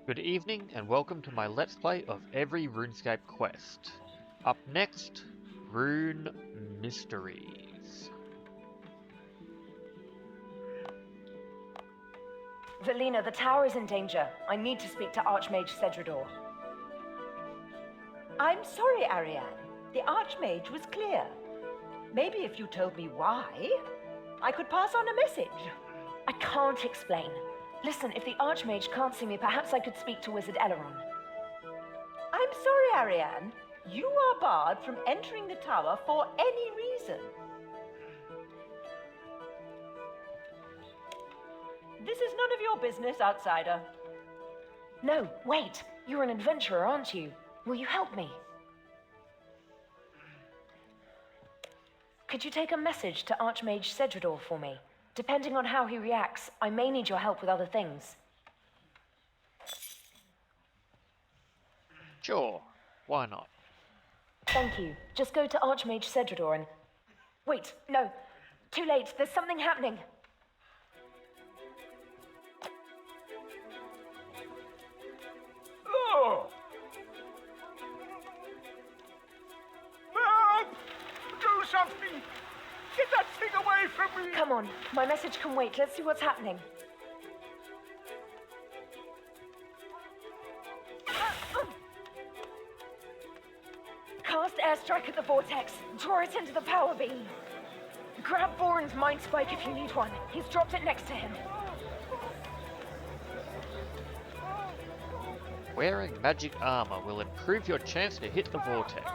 Good evening and welcome to my Let's Play of every Runescape quest. Up next, Rune Mysteries. Velina, the tower is in danger. I need to speak to Archmage Cedrador. I'm sorry, Ariane. The Archmage was clear. Maybe if you told me why, I could pass on a message. I can't explain. Listen, if the Archmage can't see me, perhaps I could speak to Wizard Eleron. I'm sorry, Ariane. You are barred from entering the tower for any reason. This is none of your business, outsider. No, wait. You're an adventurer, aren't you? Will you help me? Could you take a message to Archmage Cedrador for me? Depending on how he reacts, I may need your help with other things. Sure, why not? Thank you. Just go to Archmage Cedrador and... Wait, no. Too late. There's something happening. Oh! Help! Do something! Get that thing away from me! Come on. My message can wait. Let's see what's happening. Cast airstrike at the vortex. Draw it into the power beam. Grab Boren's mind spike if you need one. He's dropped it next to him. Wearing magic armor will improve your chance to hit the vortex.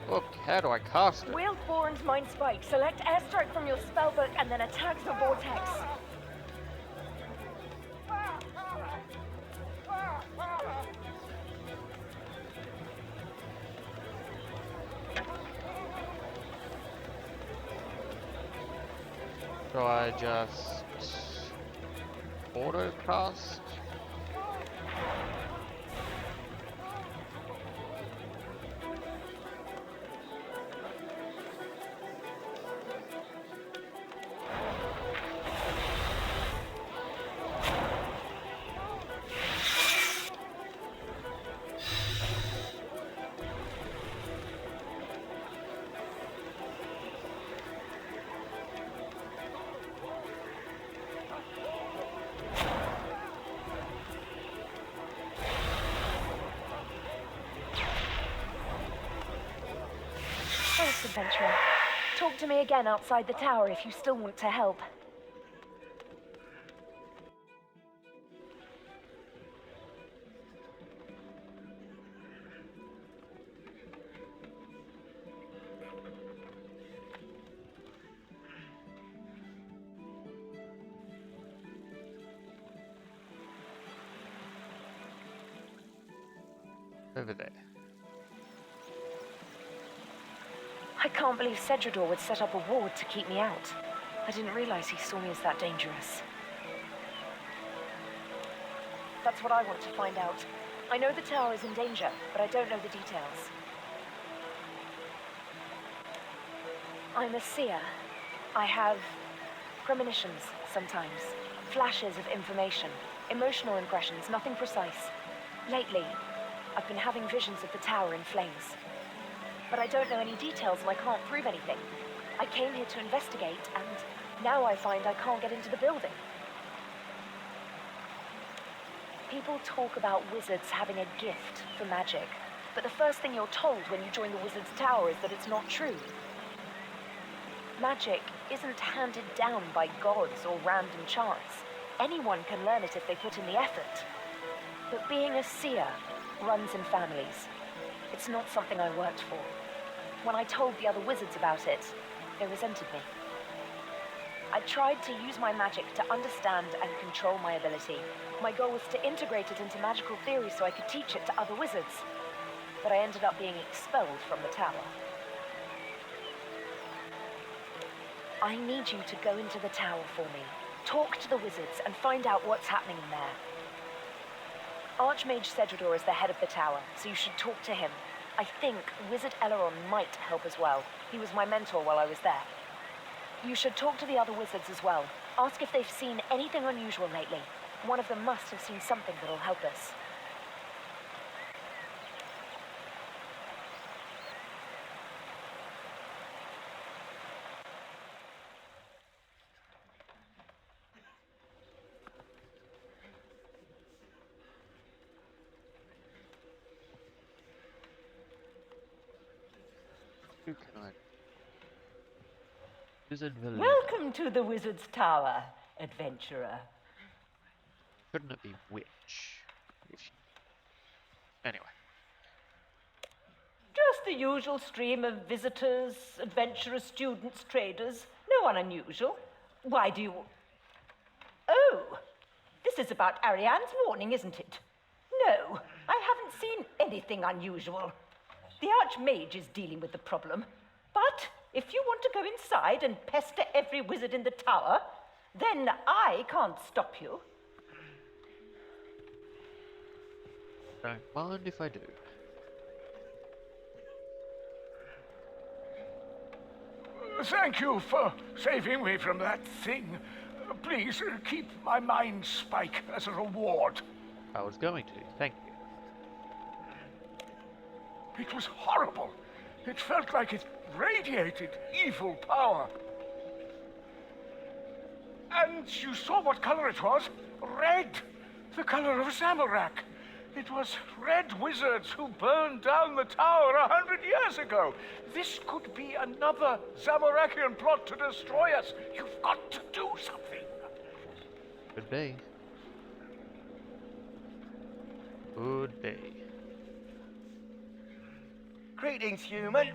Look, how do I cast it? Wield Boren's mind spike. Select airstrike from your spellbook and then attack the vortex. So I just... auto cast? Thanks, adventurer. Talk to me again outside the tower if you still want to help. Over there. I can't believe Cedrador would set up a ward to keep me out. I didn't realize he saw me as that dangerous. That's what I want to find out. I know the tower is in danger, but I don't know the details. I'm a seer. I have premonitions sometimes, flashes of information, emotional impressions, nothing precise. Lately, I've been having visions of the tower in flames. But I don't know any details and I can't prove anything. I came here to investigate, and now I find I can't get into the building. People talk about wizards having a gift for magic, but the first thing you're told when you join the wizard's tower is that it's not true. Magic isn't handed down by gods or random chance. Anyone can learn it if they put in the effort. But being a seer runs in families. It's not something I worked for. When I told the other wizards about it, they resented me. I tried to use my magic to understand and control my ability. My goal was to integrate it into magical theory so I could teach it to other wizards. But I ended up being expelled from the tower. I need you to go into the tower for me. Talk to the wizards and find out what's happening in there. Archmage Cedrador is the head of the tower, so you should talk to him. I think Wizard Eleron might help as well. He was my mentor while I was there. You should talk to the other wizards as well. Ask if they've seen anything unusual lately. One of them must have seen something that'll help us. Who can I? Wizard Village. Welcome to the Wizard's Tower, adventurer. Shouldn't it be witch? Anyway. Just the usual stream of visitors, adventurers, students, traders. No one unusual. Why do you... Oh, this is about Ariane's warning, isn't it? No, I haven't seen anything unusual. The Archmage is dealing with the problem. But if you want to go inside and pester every wizard in the tower, then I can't stop you. Don't mind if I do. Thank you for saving me from that thing. Please keep my mind spike as a reward. I was going to, thank you. It was horrible. It felt like it radiated evil power. And you saw what color it was? Red. The color of Zamorak. It was red wizards who burned down the tower 100 years ago. This could be another Zamorakian plot to destroy us. You've got to do something. Could be. Could be. Greetings, human.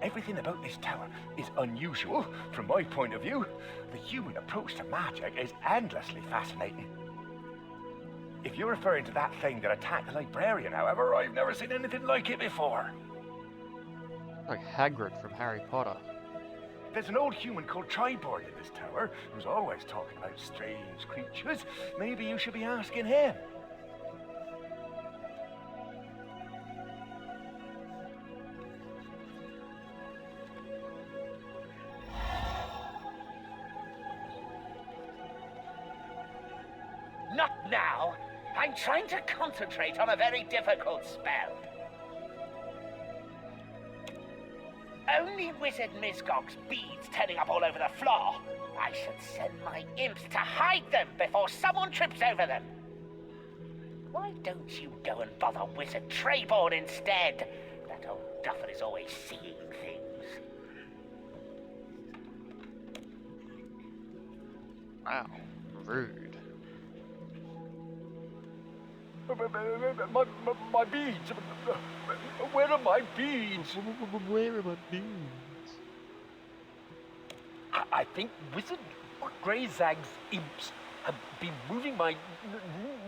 Everything about this tower is unusual from my point of view. The human approach to magic is endlessly fascinating. If you're referring to that thing that attacked the librarian, however, I've never seen anything like it before. Like Hagrid from Harry Potter. There's an old human called Triboard in this tower who's always talking about strange creatures. Maybe you should be asking him. Not now. I'm trying to concentrate on a very difficult spell. Only Wizard Mizgog's beads turning up all over the floor. I should send my imps to hide them before someone trips over them. Why don't you go and bother Wizard Trayborn instead? That old duffer is always seeing things. Wow. Rude. My beads. Where are my beads? Where are my beans? I think Wizard Greyzag's imps have been moving my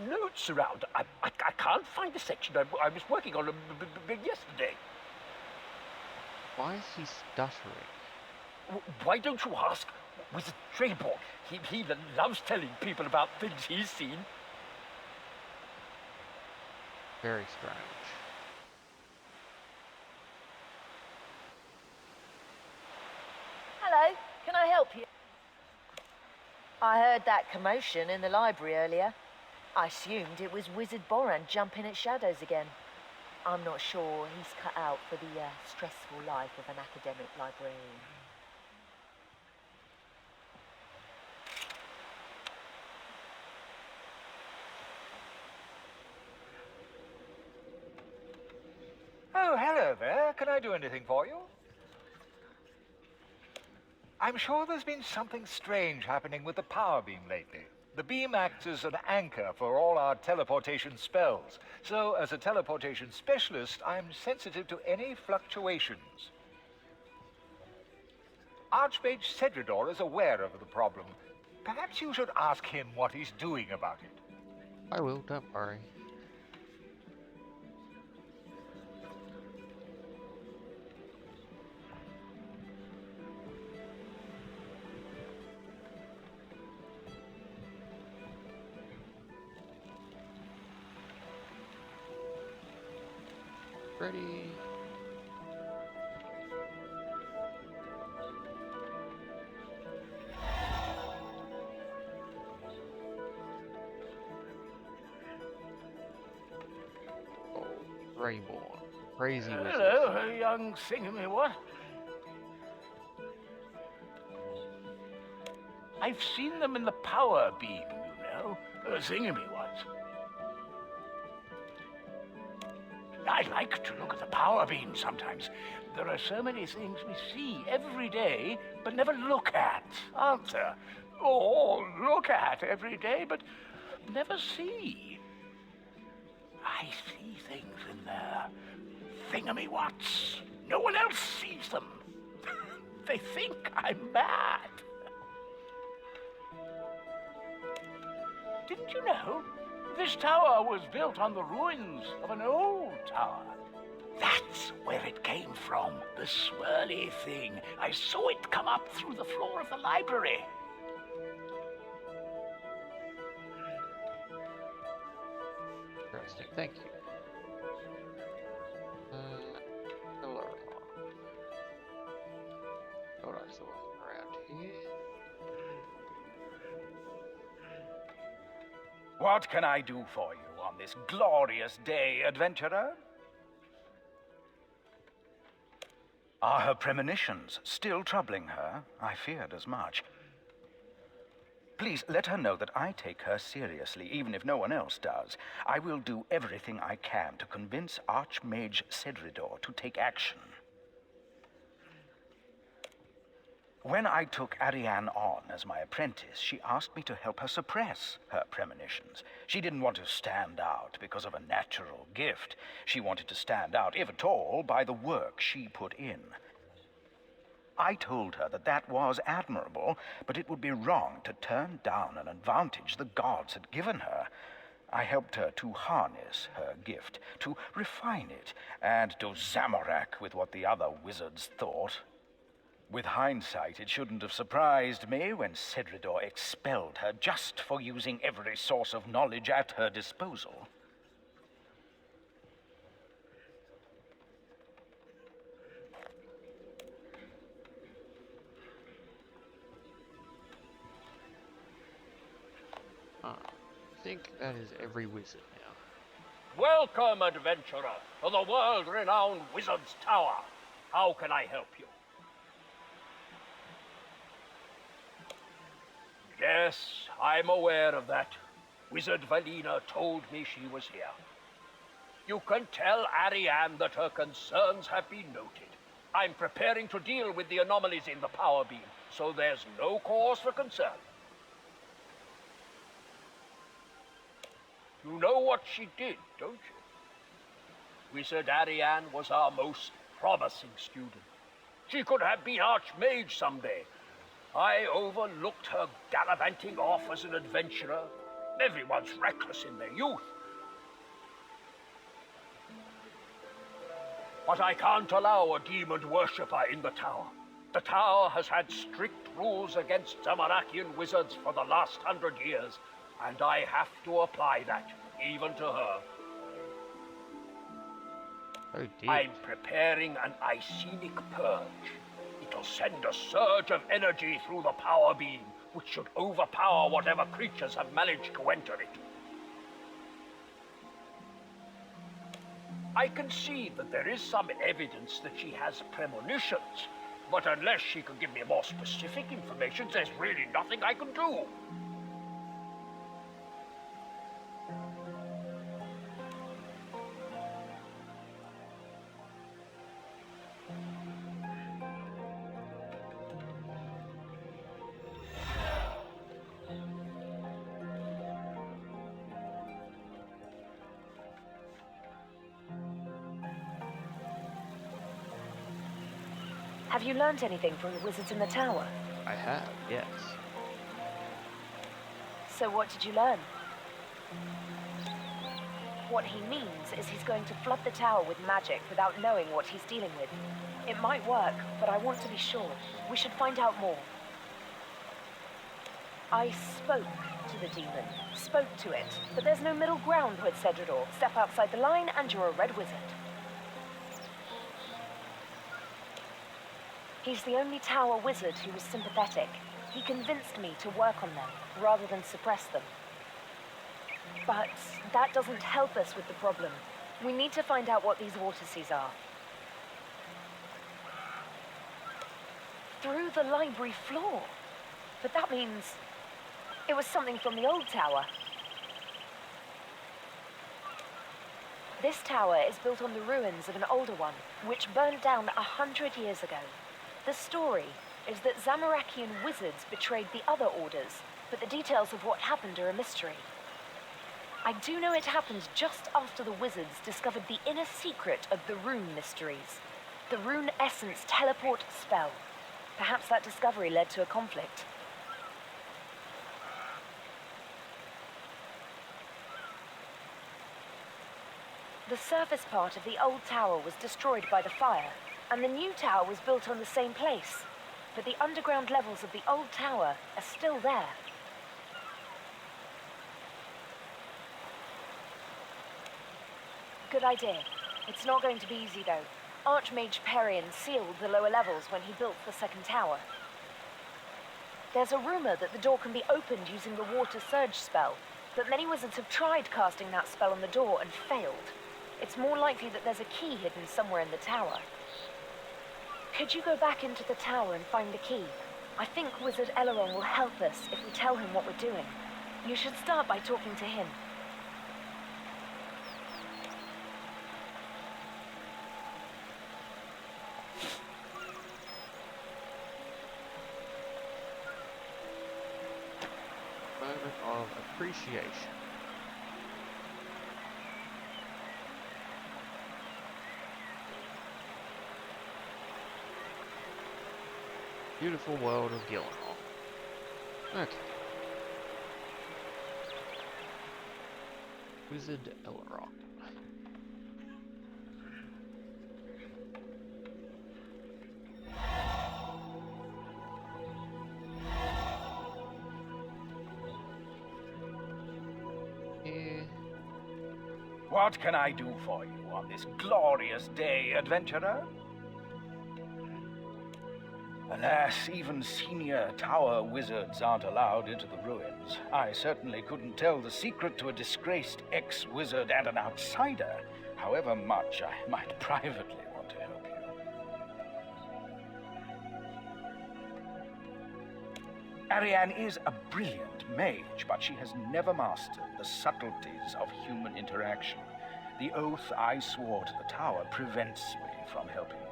notes around. I can't find the section I was working on yesterday. Why is he stuttering? Why don't you ask Wizard Trayborn? He loves telling people about things he's seen. Very strange. Hello, can I help you? I heard that commotion in the library earlier. I assumed it was Wizard Boran jumping at shadows again. I'm not sure he's cut out for the stressful life of an academic librarian. Oh, hello there. Can I do anything for you? I'm sure there's been something strange happening with the power beam lately. The beam acts as an anchor for all our teleportation spells. So, as a teleportation specialist, I'm sensitive to any fluctuations. Archmage Cedridor is aware of the problem. Perhaps you should ask him what he's doing about it. I will, don't worry. Ready. Greyborn. Crazy wizard. Hello, young thingamy-what? I've seen them in the power beam, you know. Thingamy-whats. I like to look at the power beam sometimes. There are so many things we see every day, but never look at, aren't there? Or look at every day, but never see. I see things in there. Thingamy-whats. No one else sees them. They think I'm mad. Didn't you know? This tower was built on the ruins of an old tower. That's where it came from, the swirly thing. I saw it come up through the floor of the library. Interesting, thank you. Hello. Hold on, so around here. What can I do for you on this glorious day, adventurer? Are her premonitions still troubling her? I feared as much. Please let her know that I take her seriously, even if no one else does. I will do everything I can to convince Archmage Cedridor to take action. When I took Ariane on as my apprentice, she asked me to help her suppress her premonitions. She didn't want to stand out because of a natural gift. She wanted to stand out, if at all, by the work she put in. I told her that that was admirable, but it would be wrong to turn down an advantage the gods had given her. I helped her to harness her gift, to refine it, and to Zamorak with what the other wizards thought. With hindsight, it shouldn't have surprised me when Cedridor expelled her just for using every source of knowledge at her disposal. I think that is every wizard now. Welcome, adventurer, to the world-renowned Wizard's Tower. How can I help you? Yes, I'm aware of that. Wizard Valina told me she was here. You can tell Ariane that her concerns have been noted. I'm preparing to deal with the anomalies in the power beam, so there's no cause for concern. You know what she did, don't you? Wizard Ariane was our most promising student. She could have been Archmage someday. I overlooked her gallivanting off as an adventurer. Everyone's reckless in their youth. But I can't allow a demon worshipper in the tower. The tower has had strict rules against Zamarakian wizards for the last 100 years, and I have to apply that, even to her. Oh dear. I'm preparing an Icenic purge. It'll send a surge of energy through the power beam, which should overpower whatever creatures have managed to enter it. I can see that there is some evidence that she has premonitions, but unless she can give me more specific information, there's really nothing I can do. Have you learned anything from the wizards in the tower? I have, yes. So what did you learn? What he means is he's going to flood the tower with magic without knowing what he's dealing with. It might work, but I want to be sure. We should find out more. I spoke to the demon, spoke to it, but there's no middle ground with Cedridor. Step outside the line and you're a red wizard. He's the only tower wizard who was sympathetic. He convinced me to work on them, rather than suppress them. But that doesn't help us with the problem. We need to find out what these water seas are. Through the library floor. But that means it was something from the old tower. This tower is built on the ruins of an older one, which burned down 100 years ago. The story is that Zamorakian wizards betrayed the other orders, but the details of what happened are a mystery. I do know it happened just after the wizards discovered the inner secret of the Rune Mysteries, the Rune Essence teleport spell. Perhaps that discovery led to a conflict. The surface part of the old tower was destroyed by the fire, and the new tower was built on the same place. But the underground levels of the old tower are still there. Good idea. It's not going to be easy, though. Archmage Perian sealed the lower levels when he built the second tower. There's a rumor that the door can be opened using the water surge spell, but many wizards have tried casting that spell on the door and failed. It's more likely that there's a key hidden somewhere in the tower. Could you go back into the tower and find the key? I think Wizard Eleron will help us if we tell him what we're doing. You should start by talking to him. Moment of appreciation. Beautiful world of Gillinon. Okay. Wizard Elrond. What can I do for you on this glorious day, adventurer? Alas, even senior tower wizards aren't allowed into the ruins. I certainly couldn't tell the secret to a disgraced ex-wizard and an outsider, however much I might privately want to help you. Ariane is a brilliant mage, but she has never mastered the subtleties of human interaction. The oath I swore to the tower prevents me from helping you.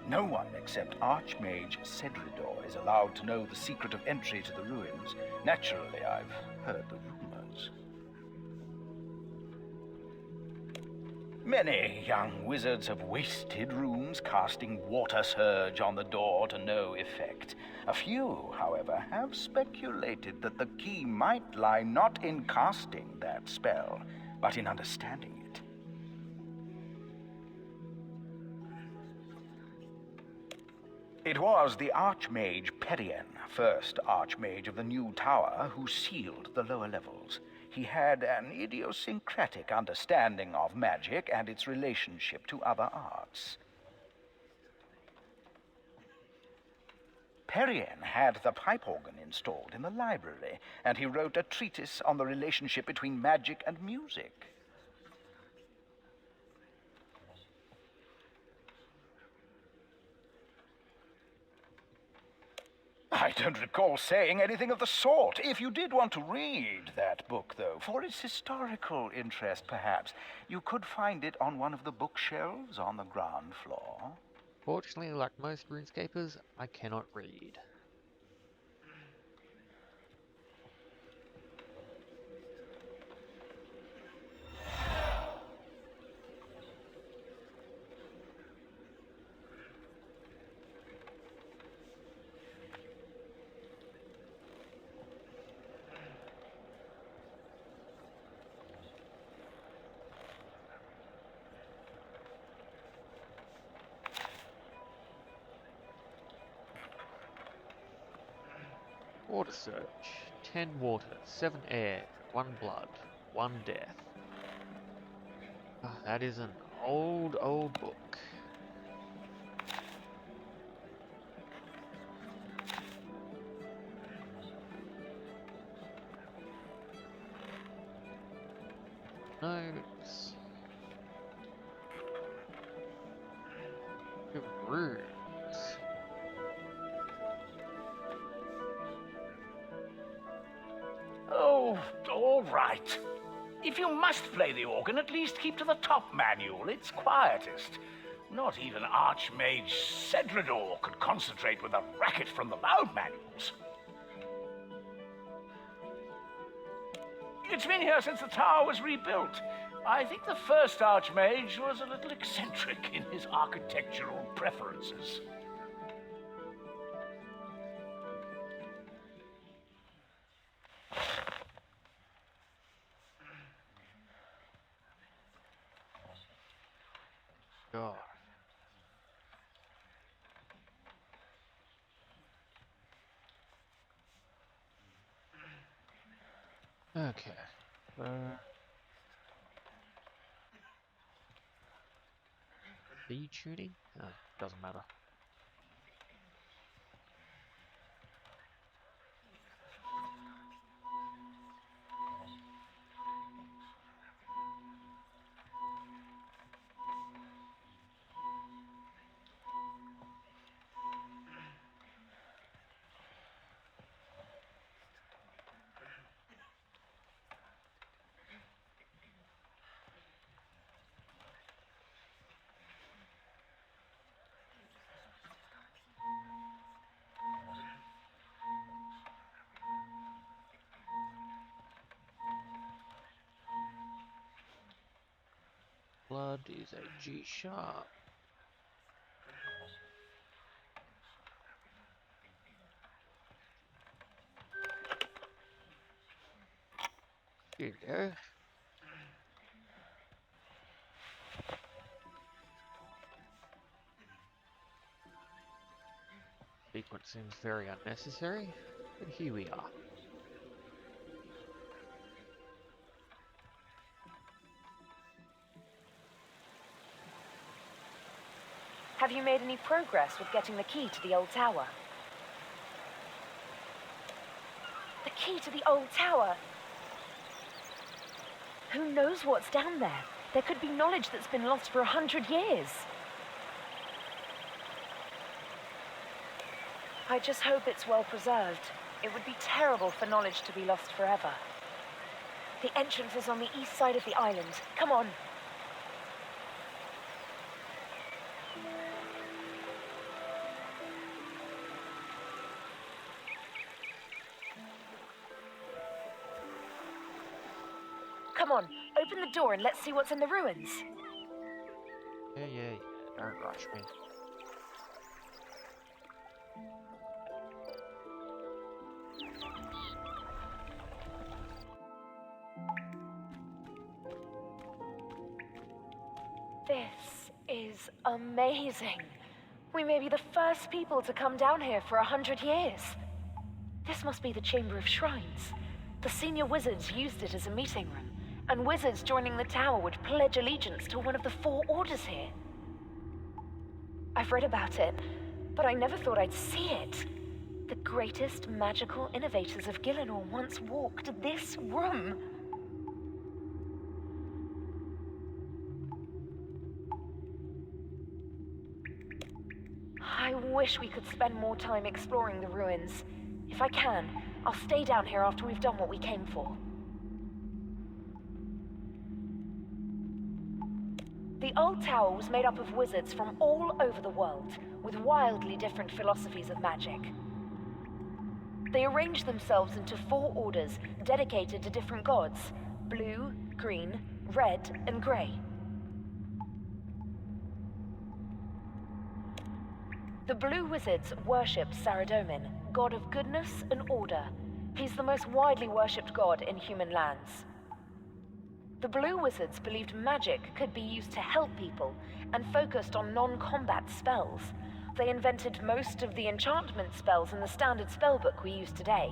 No one except Archmage Cedridor is allowed to know the secret of entry to the ruins. Naturally, I've heard the rumors. Many young wizards have wasted rooms casting water surge on the door to no effect. A few, however, have speculated that the key might lie not in casting that spell, but in understanding it. It was the Archmage Perian, first Archmage of the new tower, who sealed the lower levels. He had an idiosyncratic understanding of magic and its relationship to other arts. Perian had the pipe organ installed in the library, and he wrote a treatise on the relationship between magic and music. I don't recall saying anything of the sort. If you did want to read that book, though, for its historical interest, perhaps, you could find it on one of the bookshelves on the ground floor. Fortunately, like most RuneScapers, I cannot read. Water search. 10 water, 7 air, 1 blood, 1 death. That is an old book. Notes. Good runes. Oh, all right. If you must play the organ, at least keep to the top manual. It's quietest. Not even Archmage Cedrador could concentrate with a racket from the loud manuals. It's been here since the tower was rebuilt. I think the first Archmage was a little eccentric in his architectural preferences. God. Okay. Speed shooting? Oh, doesn't matter. Blood is a G sharp. Here you go. Sequence seems very unnecessary, but here we are. Have you made any progress with getting the key to the old tower? The key to the old tower? Who knows what's down there? There could be knowledge that's been lost for 100 years. I just hope it's well preserved. It would be terrible for knowledge to be lost forever. The entrance is on the east side of the island. Come on. Come on, open the door and let's see what's in the ruins. Yeah. Don't rush me. This is amazing. We may be the first people to come down here for 100 years. This must be the Chamber of Shrines. The senior wizards used it as a meeting room, and wizards joining the tower would pledge allegiance to one of the 4 orders here. I've read about it, but I never thought I'd see it. The greatest magical innovators of Gillinor once walked this room. I wish we could spend more time exploring the ruins. If I can, I'll stay down here after we've done what we came for. The old tower was made up of wizards from all over the world, with wildly different philosophies of magic. They arranged themselves into 4 orders dedicated to different gods: blue, green, red, and grey. The blue wizards worshipped Saradomin, god of goodness and order. He's the most widely worshipped god in human lands. The blue wizards believed magic could be used to help people and focused on non-combat spells. They invented most of the enchantment spells in the standard spellbook we use today.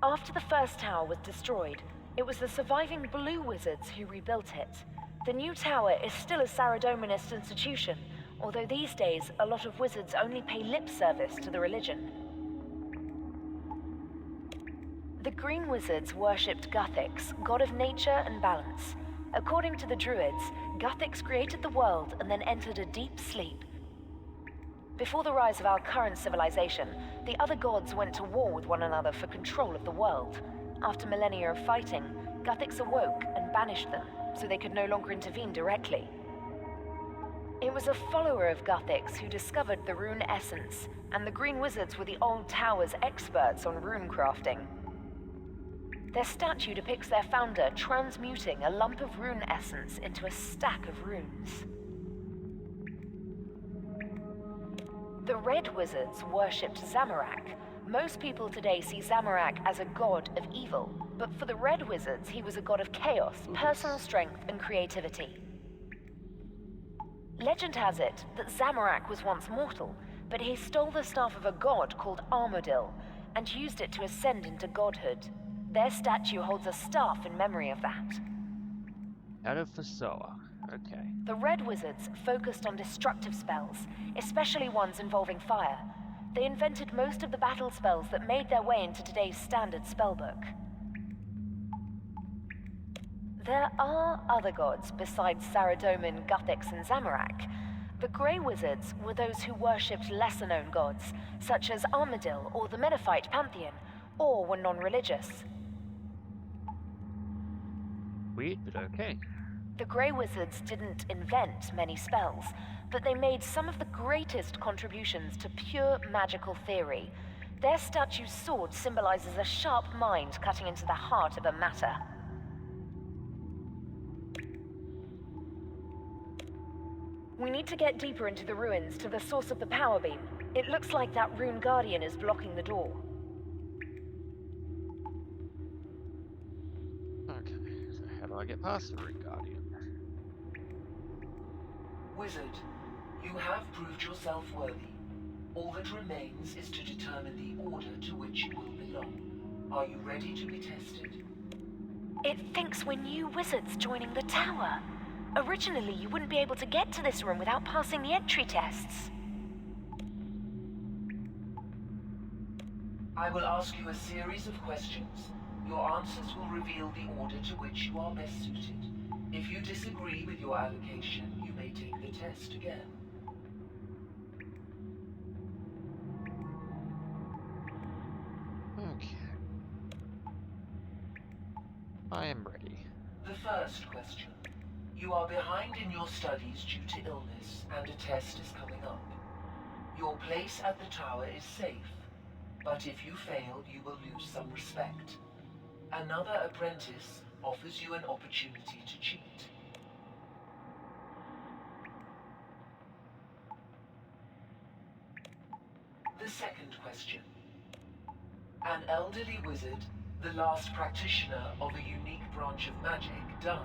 After the first tower was destroyed, it was the surviving blue wizards who rebuilt it. The new tower is still a Saradominist institution, although these days a lot of wizards only pay lip service to the religion. The Green Wizards worshipped Guthix, god of nature and balance. According to the Druids, Guthix created the world and then entered a deep sleep. Before the rise of our current civilization, the other gods went to war with one another for control of the world. After millennia of fighting, Guthix awoke and banished them, so they could no longer intervene directly. It was a follower of Guthix who discovered the rune essence, and the Green Wizards were the old tower's experts on rune crafting. Their statue depicts their founder transmuting a lump of rune essence into a stack of runes. The Red Wizards worshipped Zamorak. Most people today see Zamorak as a god of evil, but for the Red Wizards, he was a god of chaos, personal strength, and creativity. Legend has it that Zamorak was once mortal, but he stole the staff of a god called Armadil and used it to ascend into godhood. Their statue holds a staff in memory of that. Out of Fasoa. Okay. The Red Wizards focused on destructive spells, especially ones involving fire. They invented most of the battle spells that made their way into today's standard spellbook. There are other gods besides Saradomin, Guthix, and Zamorak. The Grey Wizards were those who worshipped lesser-known gods, such as Armadil or the Menethite pantheon, or were non-religious. Weird, but okay. The Grey Wizards didn't invent many spells, but they made some of the greatest contributions to pure magical theory. Their statue's sword symbolizes a sharp mind cutting into the heart of a matter. We need to get deeper into the ruins to the source of the power beam. It looks like that Rune Guardian is blocking the door. Okay, so how do I get past the Rune Guardian? Wizard, you have proved yourself worthy. All that remains is to determine the order to which you will belong. Are you ready to be tested? It thinks we're new wizards joining the tower. Originally, you wouldn't be able to get to this room without passing the entry tests. I will ask you a series of questions. Your answers will reveal the order to which you are best suited. If you disagree with your allocation, you may take the test again. Okay. I am ready. The first question. You are behind in your studies due to illness, and a test is coming up. Your place at the tower is safe, but if you fail, you will lose some respect. Another apprentice offers you an opportunity to cheat. The second question. An elderly wizard, the last practitioner of a unique branch of magic, dies.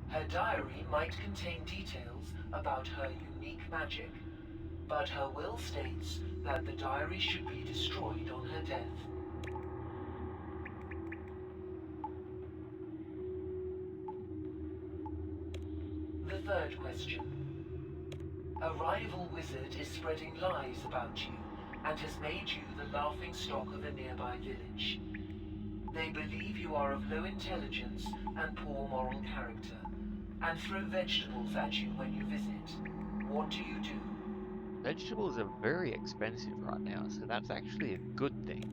Her diary might contain details about her unique magic, but her will states that the diary should be destroyed on her death. The third question. A rival wizard is spreading lies about you and has made you the laughingstock of a nearby village. They believe you are of low intelligence and poor moral character, and throw vegetables at you when you visit. What do you do? Vegetables are very expensive right now, so that's actually a good thing.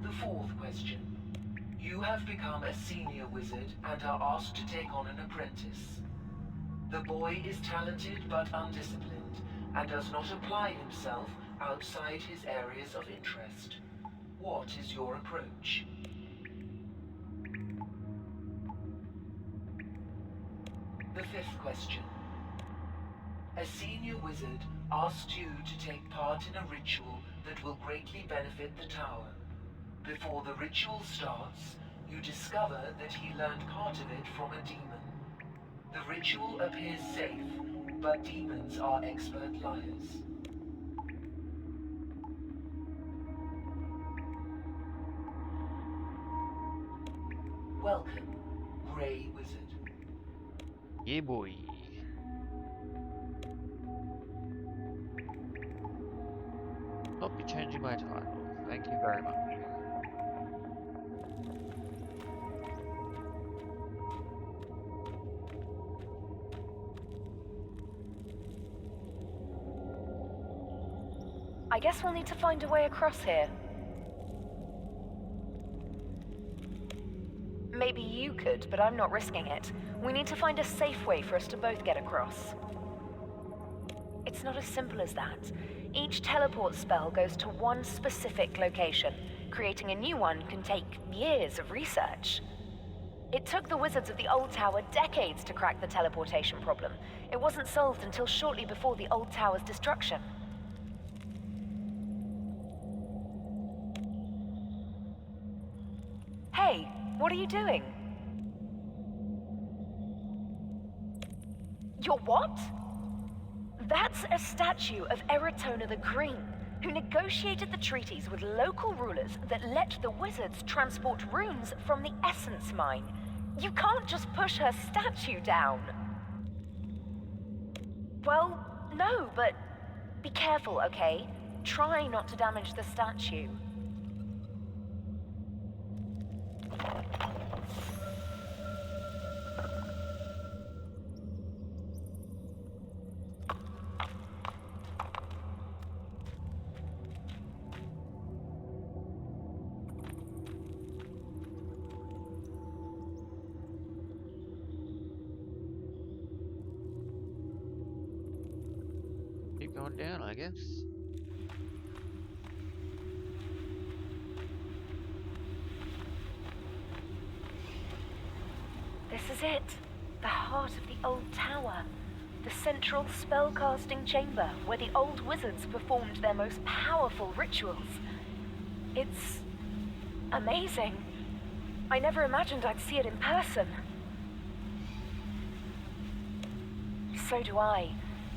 The fourth question. You have become a senior wizard and are asked to take on an apprentice. The boy is talented but undisciplined and does not apply himself outside his areas of interest. What is your approach? The fifth question. A senior wizard asks you to take part in a ritual that will greatly benefit the tower. Before the ritual starts, you discover that he learned part of it from a demon. The ritual appears safe, but demons are expert liars. Welcome, Grey Wizard. Yeah, boy. Not be changing my title. Thank you very much. I guess we'll need to find a way across here. Maybe you could, but I'm not risking it. We need to find a safe way for us to both get across. It's not as simple as that. Each teleport spell goes to one specific location. Creating a new one can take years of research. It took the wizards of the old tower decades to crack the teleportation problem. It wasn't solved until shortly before the old tower's destruction. Hey, what are you doing? You're what? That's a statue of Eratona the Green, who negotiated the treaties with local rulers that let the wizards transport runes from the Essence Mine. You can't just push her statue down. Well, no, but be careful, okay? Try not to damage the statue. Keep going down, I guess. This is it. The heart of the old tower. The central spellcasting chamber where the old wizards performed their most powerful rituals. It's amazing. I never imagined I'd see it in person. So do I.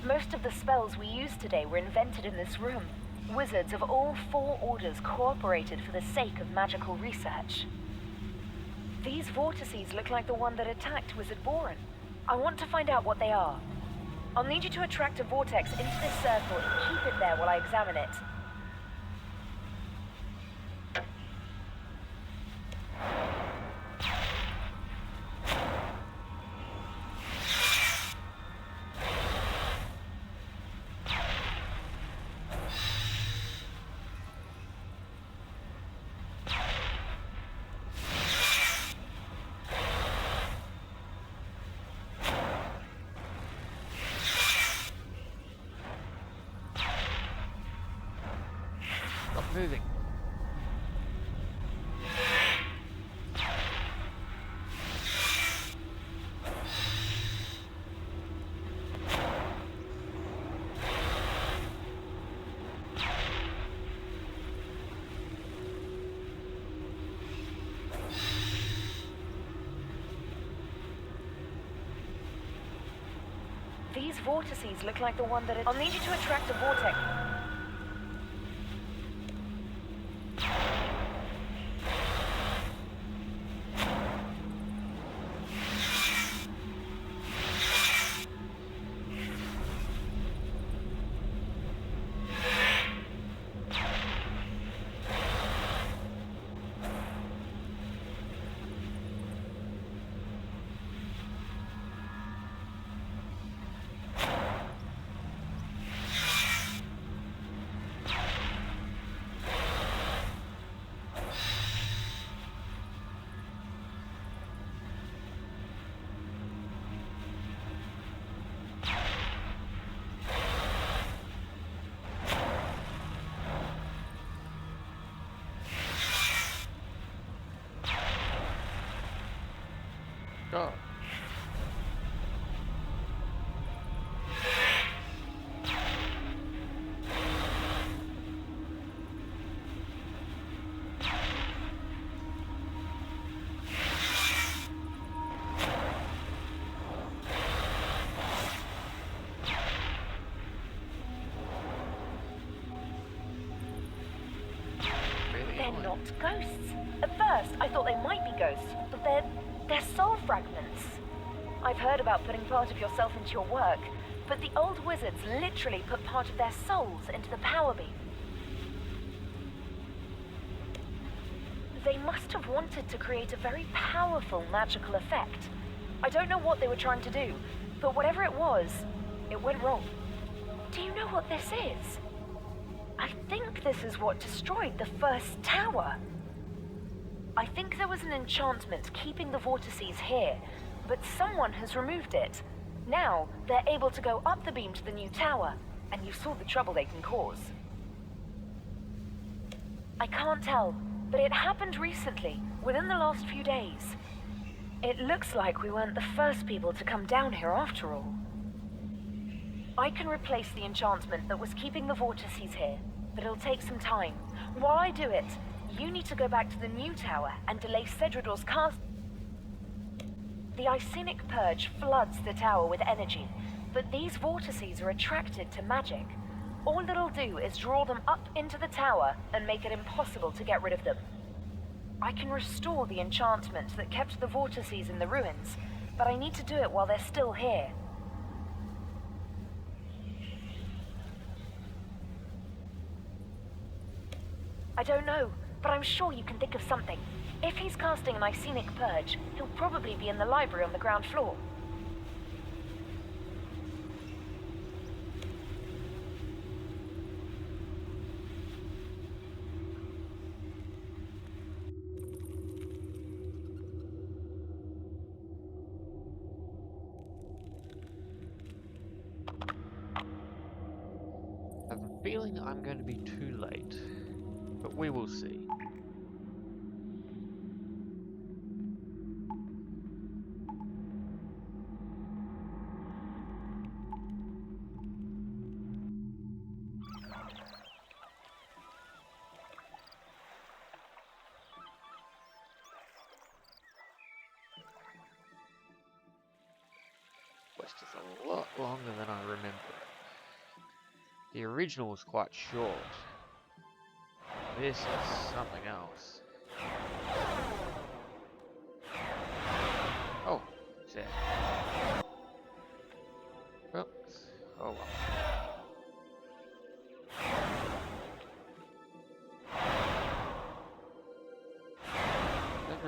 Most of the spells we use today were invented in this room. Wizards of all 4 orders cooperated for the sake of magical research. These vortices look like the one that attacked Wizard Boren. I want to find out what they are. I'll need you to attract a vortex into this circle and keep it there while I examine it. Moving. These vortices look like the one that I'll need you to attract a vortex. Go. They're not ghosts. At first, I thought they might be ghosts, but they're soul fragments. I've heard about putting part of yourself into your work, but the old wizards literally put part of their souls into the power beam. They must have wanted to create a very powerful magical effect. I don't know what they were trying to do, but whatever it was, it went wrong. Do you know what this is? I think this is what destroyed the first tower. I think there was an enchantment keeping the vortices here, but someone has removed it. Now, they're able to go up the beam to the new tower, and you saw the trouble they can cause. I can't tell, but it happened recently, within the last few days. It looks like we weren't the first people to come down here after all. I can replace the enchantment that was keeping the vortices here, but it'll take some time. While I do it, you need to go back to the new tower and delay Cedrador's cast. The Icenic Purge floods the tower with energy, but these vortices are attracted to magic. All it'll do is draw them up into the tower and make it impossible to get rid of them. I can restore the enchantment that kept the vortices in the ruins, but I need to do it while they're still here. I don't know, but I'm sure you can think of something. If he's casting an Icenic Purge, he'll probably be in the library on the ground floor. I have a feeling I'm going to be too late, but we will see. Quest is a lot longer than I remember it. The original was quite short. This is something else. Oh, it's there. Oops. Oh well.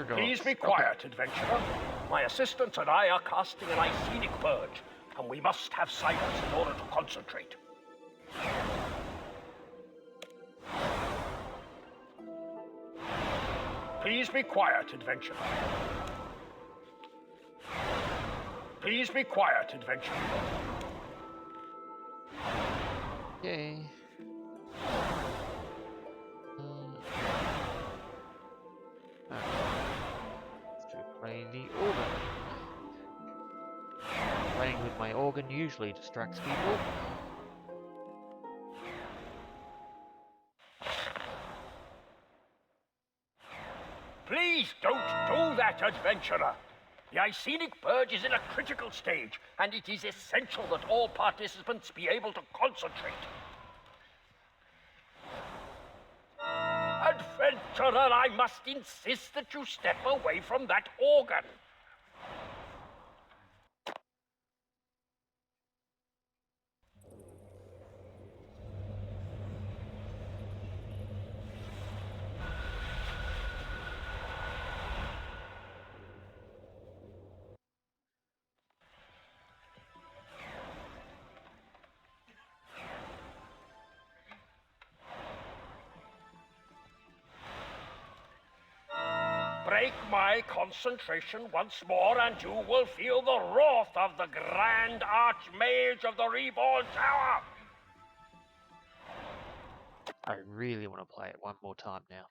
Please be quiet, adventurer. My assistant and I are casting an Icenic Purge, and we must have silence in order to concentrate. Please be quiet, adventurer. Please be quiet, adventurer. Yay. To play the organ. Playing with my organ usually distracts people. Please don't do that, adventurer. The Icenic Purge is in a critical stage, and it is essential that all participants be able to concentrate. Adventurer, I must insist that you step away from that organ. Break my concentration once more, and you will feel the wrath of the Grand Archmage of the Reborn Tower! I really want to play it one more time now.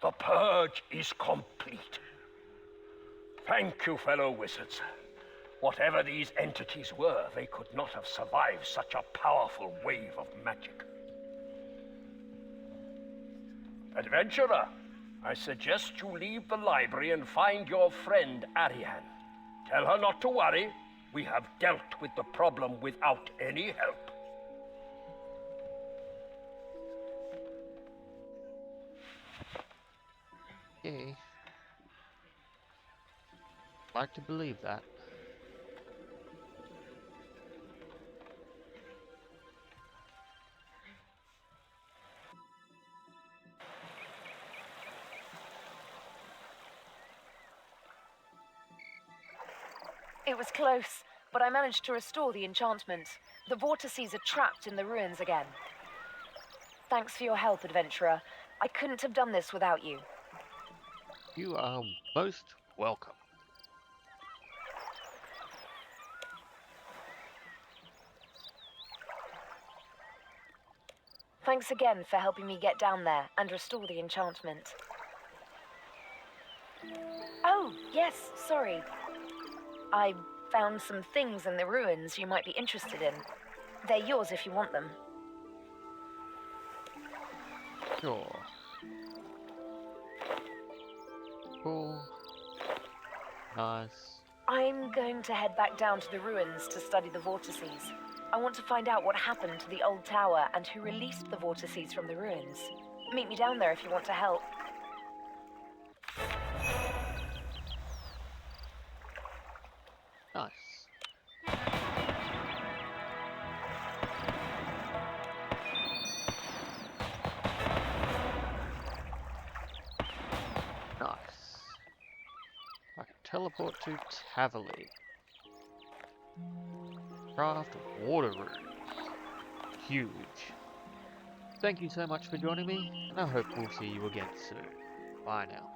The purge is complete. Thank you, fellow wizards. Whatever these entities were, they could not have survived such a powerful wave of magic. Adventurer, I suggest you leave the library and find your friend Ariane. Tell her not to worry. We have dealt with the problem without any help. Okay. Like to believe that. It was close, but I managed to restore the enchantment. The vortices are trapped in the ruins again. Thanks for your help, adventurer. I couldn't have done this without you. You are most welcome. Thanks again for helping me get down there and restore the enchantment. Oh, yes, sorry. I found some things in the ruins you might be interested in. They're yours if you want them. Sure. Cool. Nice. I'm going to head back down to the ruins to study the vortices. I want to find out what happened to the old tower and who released the vortices from the ruins. Meet me down there if you want to help. Nice. Nice. I can teleport to Tavali. Craft water runes. Huge. Thank you so much for joining me, and I hope we'll see you again soon. Bye now.